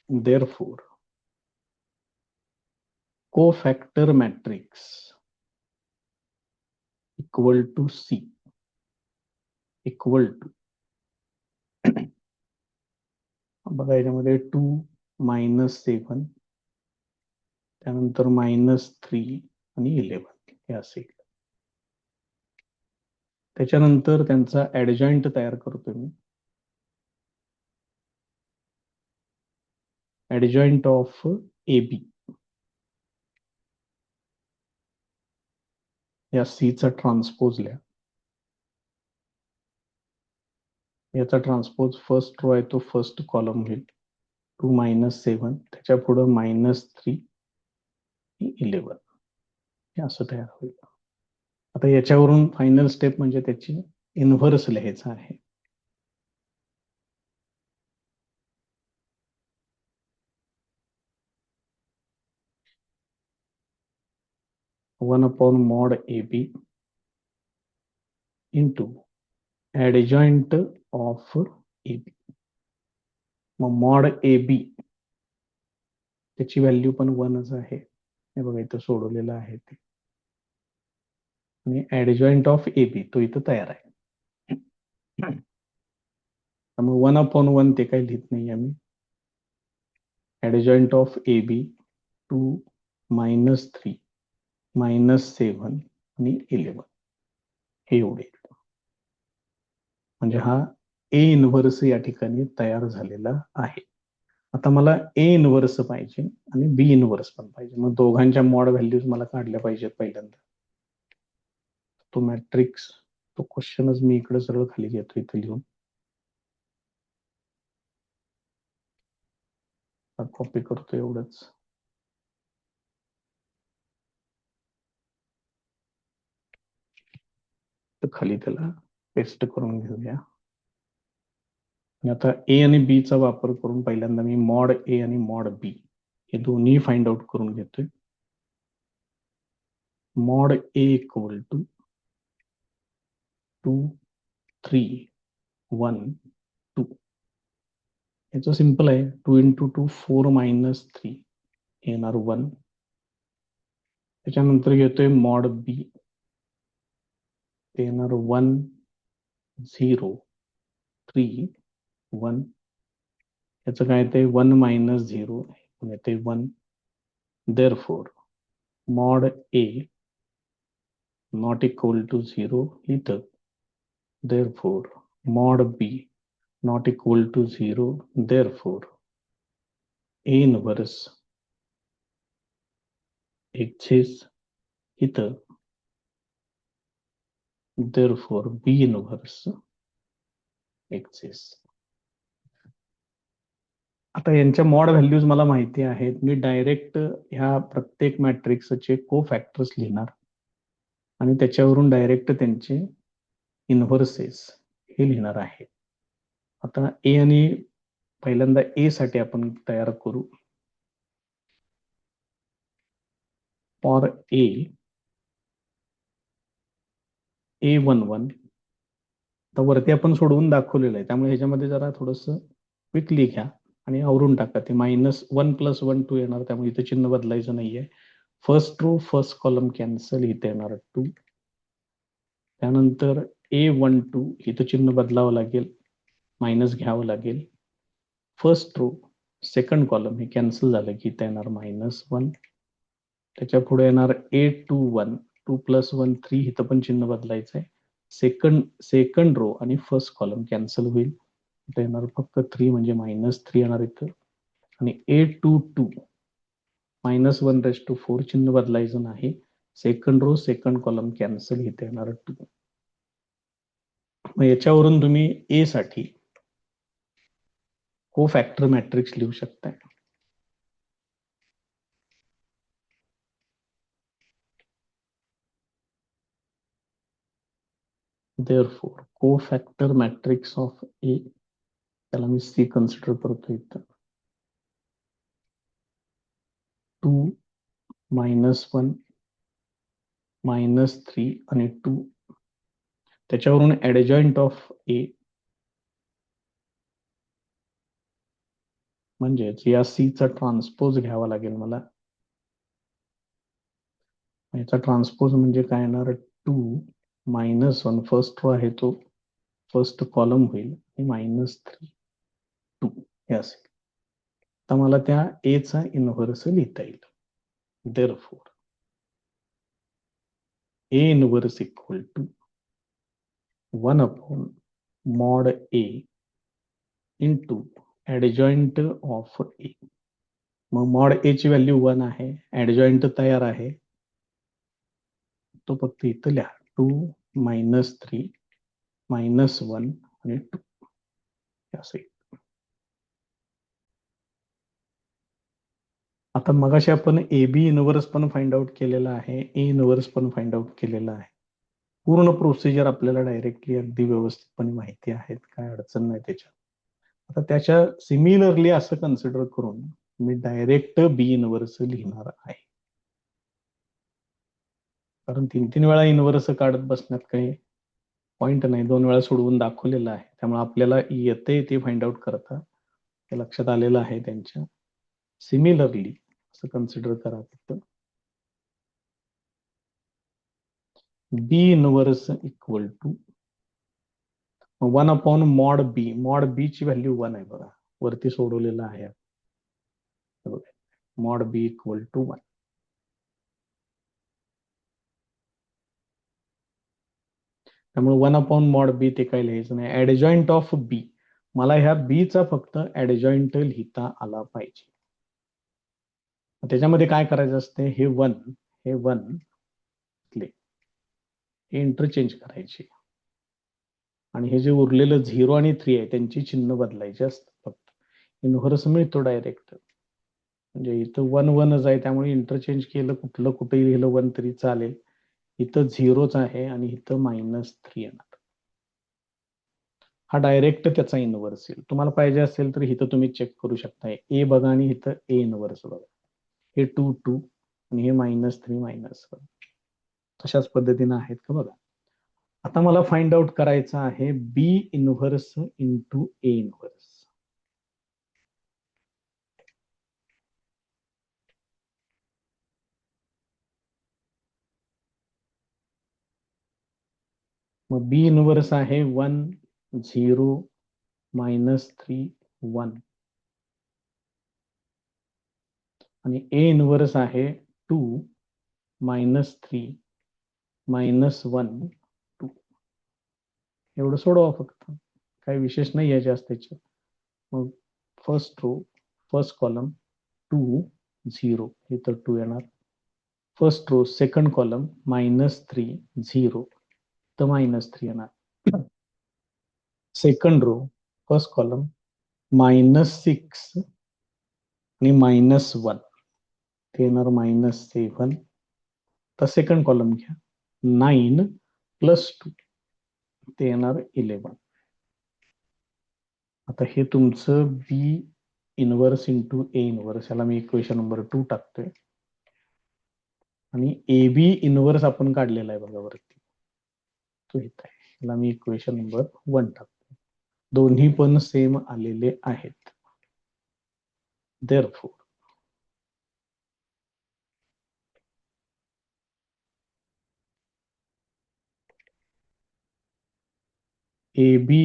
Therefore, co-factor matrix equal to C equal to, बघा याच्यामध्ये 2 -7 त्यानंतर -3 आणि 11 हे असेल. त्याच्यानंतर त्यांचा ऍडजॉइंट तयार करतो मी. ऍडजॉइंट ऑफ AB या C चा ट्रान्सपोज लिहा. याचा ट्रान्सपोज फर्स्ट रो आहे तो फर्स्ट कॉलम होईल 2 -7 त्याच्या पुढे -3 आणि 11 हे असं तयार होईल. आता याच्यावरून फायनल स्टेप म्हणजे त्याची इन्व्हर्स लिहायचं आहे. One upon mod AB into adjoint of AB. मग मॉड AB त्याची व्हॅल्यू पण 1च आहे. हे बघा इथं सोडवलेलं आहे ते. आणि ऍडजॉइंट ऑफ AB तो इथं तयार आहे. त्यामुळे 1/1 ते काही लिहित नाही आम्ही. ऍडजॉइंट ऑफ AB 2 -3 -7 आणि 11 हे एवढे. म्हणजे हा ए इन्व्हर्स या ठिकाणी तयार झालेला आहे. आता मला ए इन्व्हर्स पाहिजे आणि बी इन्व्हर्स पण पाहिजे. मग दोघांच्या मॉड व्हॅल्यूज मला काढल्या पाहिजेत पहिल्यांदा. तो मॅट्रिक्स तो क्वेश्चनच मी इकडे सरळ खाली घेतो इथे लिहून. कॉपी करतो एवढंच. तर खाली त्याला पेस्ट करून घेऊया. आता ए आणि बी चा वापर करून पहिल्यांदा मी मॉड ए आणि मॉड बी हे दोन्ही फाइंड आउट करून घेतोय. Mod A equal to 2 3 1 2. याचं सिंपल आहे. 2 × 2 4 - 3 येणार 1. त्याच्यानंतर घेतोय मॉड बी ते येणार 1 0 3 1. याचं काय ते 1 - 0 येते 1. Therefore mod A not equal to 0 इथं. Therefore mod B not equal to 0. Therefore A inverse exist इथं. Therefore B inverse exist. आता यांच्या मॉड व्हॅल्यूज मला माहिती आहेत. मी डायरेक्ट ह्या प्रत्येक मॅट्रिक्सचे को फॅक्टर्स लिहिणार आणि त्याच्यावरून डायरेक्ट त्यांचे इन्व्हर्सेस हे लिहिणार आहे. आता ए आणि पहिल्यांदा ए साठी आपण तयार करू. फॉर ए A11 तर वरती आपण सोडवून दाखवलेलं आहे. त्यामुळे ह्याच्यामध्ये जरा थोडस क्विकली घ्या आणि आवरून टाका. ते -1 + 1 2 येणार. त्यामुळे इथे चिन्ह बदलायचं नाहीये. First row first column cancel इथे येणार 2. त्यानंतर A12 इथं चिन्ह बदलावं लागेल, मायनस घ्यावं लागेल. फर्स्ट रो सेकंड कॉलम हे कॅन्सल झालं की इथे येणार -1. त्याच्या पुढे येणार A21 2 + 1 3 इथं पण चिन्ह बदलायचं आहे. सेकंड रो आणि फर्स्ट कॉलम कॅन्सल होईल. इथे येणार फक्त 3 म्हणजे -3 येणार इथं. आणि A22 -1/4 चिन्ह बदलायचं नाही. Second row second column cancel इथे येणार 2. मग याच्यावरून तुम्ही ए साठी को फॅक्टर मॅट्रिक्स लिहू शकताय. Therefore, cofactor matrix of A त्याला मी C कन्सिडर करतो इथं. 2 -1 -3 आणि 2. त्याच्यावरून ऍडजॉइंट ऑफ ए म्हणजेच या C चा ट्रान्सपोज घ्यावा लागेल मला. याचा ट्रान्सपोज म्हणजे काय येणार 2 -1 फर्स्ट रो आहे तो फर्स्ट कॉलम होईल आणि -3 2 हे असेल. तर मला त्या ए चा इन्व्हर्स लिहिता येईल. Therefore A inverse equal to 1 upon mod A into adjoint of A. मग मॉड ए ची व्हॅल्यू 1 आहे. ऍडजॉइंट तयार आहे. तो फक्त इथं लिहा. 2 -3 -1 आणि 2 असे. आता मगाशी आपण ए बी इनव्हर्स पण फाइंड आउट केलेला आहे, ए इनव्हर्स पण फाइंड आउट केलेला आहे. पूर्ण प्रोसिजर आपल्याला डायरेक्टली अगदी व्यवस्थितपणे माहिती आहेत, काय अडचण नाही त्याच्यात. आता त्याच्या सिमिलरली असं कन्सिडर करून मी डायरेक्ट बी इनव्हर्स लिहिणार आहे. कारण 3-3 वेळा इनव्हर्स काढत बसण्यात काही पॉइंट नाही, 2 वेळा सोडवून दाखवलेलं आहे. त्यामुळे आपल्याला येते ते फाइंड आउट करता ते लक्षात आलेलं आहे त्यांच्या. सिमिलरली असं कन्सिडर करा फक्त. B inverse equal to 1 mod B. Mod B ची व्हॅल्यू 1 आहे बघा, वरती सोडवलेलं आहे. Mod B equal to 1. त्यामुळे 1 मॉड बी ते काय लिहायचं नाही. ऍडजॉइंट ऑफ बी, मला ह्या बी चा फक्त ऍडजॉइंट लिहिता आला पाहिजे. त्याच्यामध्ये काय करायचं असते, हे 1 हे इंटरचेंज करायचे आणि हे जे उरलेलं 0 आणि 3 आहे त्यांची चिन्ह बदलायची असतात. फक्त इनव्हर्स मिळतो डायरेक्ट. म्हणजे इथं 1 आहे, त्यामुळे इंटरचेंज केलं कुठेही लिहिलं 1 तरी चालेल. इथं 0च आहे आणि इथं -3 येणार. हा डायरेक्ट त्याचा इनव्हर्स येईल. तुम्हाला पाहिजे असेल तर इथं तुम्ही चेक करू शकता. ए बघा आणि इथं ए इनव्हर्स बघा. हे 2 आणि हे -3 तशाच पद्धतीने आहेत का बघा. आता मला फाइंड आउट करायचं आहे बी इनव्हर्स इंटू ए इनव्हर्स. मग बी इनव्हर्स आहे 1 0 -3 1 आणि ए इनव्हर्स आहे 2 -3 -1 2. एवढं सोडवा फक्त, काही विशेष नाही आहे जास्त त्याच्यात. मग फर्स्ट कॉलम 2 0 इथं 2 येणार. फर्स्ट रो सेकंड कॉलम -3 0 तर -3 येणार. सेकंड रो फर्स्ट कॉलम -6 आणि -1 ते येणार -7. तर सेकंड कॉलम घ्या 9 + 2 ते येणार 11. आता हे तुमचं बी इनव्हर्स इंटू ए इनव्हर्स, याला मी इक्वेशन नंबर 2 टाकतोय. आणि ए बी इनव्हर्स आपण काढलेला आहे बघा वरती, तो इथं आहे. याला मी इक्वेशन नंबर 1 टाकतो. दोन्ही पण सेम आलेले आहेत. Therefore A B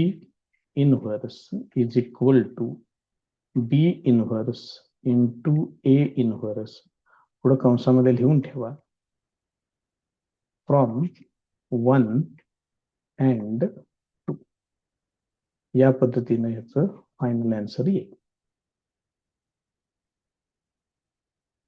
inverse is equal to B inverse into A inverse, पुढे कंसामध्ये लिहून ठेवा, फ्रॉम 1 and 2. या पद्धतीने याचं फायनल आन्सर येईल.